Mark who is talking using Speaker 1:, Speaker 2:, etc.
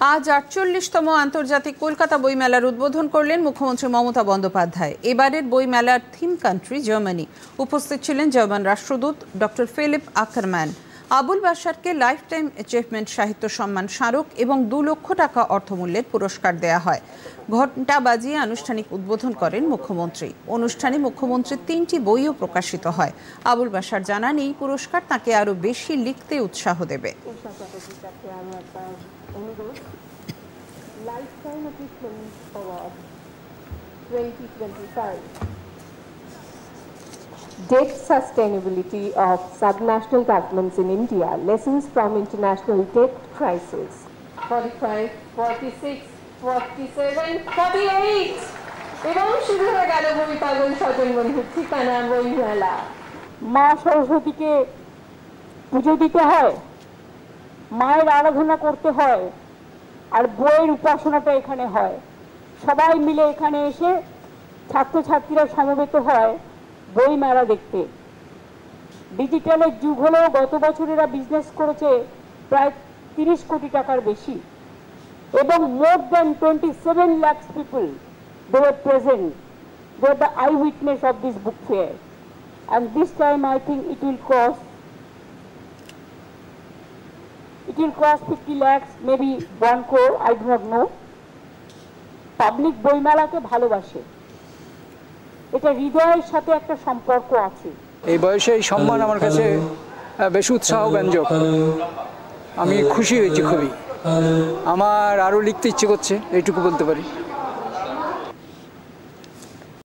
Speaker 1: আজ ৪৮তম আন্তর্জাতিক কলকাতা বইমেলার উদ্বোধন করলেন মুখ্যমন্ত্রী মমতা বন্দ্যোপাধ্যায়। এবারের বইমেলার থিম কান্ট্রি জার্মানি। উপস্থিত ছিলেন জার্মান রাষ্ট্রদূত ডক্টর ফিলিপ আকারম্যান। আবুল বাশারকে লাইফ টাইম অ্যাচিভমেন্ট সাহিত্য সম্মান স্মারক এবং ২ লক্ষ টাকা অর্থমূল্যের পুরস্কার দেয়া হয়। ঘণ্টা বাজিয়ে আনুষ্ঠানিক উদ্বোধন করেন মুখ্যমন্ত্রী। অনুষ্ঠানে মুখ্যমন্ত্রীর ৩টি বইও প্রকাশিত হয়। আবুল বাশার জানান, এই পুরস্কার তাকে আরও বেশি লিখতে উৎসাহ দেবে।
Speaker 2: Lifetime Achievement Award 2025. Debt Sustainability of Subnational Governments in India, Lessons from International Debt Crisis. 45, 46, 47, 48. এবং শুরু হয়ে গেল বই পাগল স্বজন বন্ধুর ঠিকানা বইমেলা।
Speaker 3: মা সরস্বতীকে পুজো দিতে হয়, মায়ের আরাধনা করতে হয়, আর বইয়ের উপাসনাটা এখানে হয়। সবাই মিলে এখানে এসে ছাত্রছাত্রীরা সমবেত হয় বই মেলা দেখতে। ডিজিটালের যুগ হলেও গত বছর এরা বিজনেস করেছে প্রায় 30 কোটি টাকার বেশি, এবং more than 27 lakh people they were present. They were the eyewitness of this book fair, and this time I think it will cost 50 lakhs, maybe 1 crore, I do not know. Public বইমেলাকে ভালোবাসে, এটা হৃদয়ের সাথে একটা সম্পর্ক আছে।
Speaker 4: এই বয়সে এই সম্মান আমার কাছে বেশ উৎসাহব্যঞ্জক। আমি খুশি হয়েছি খুবই। আমার আরও লিখতে ইচ্ছে করছে, এইটুকু বলতে পারি।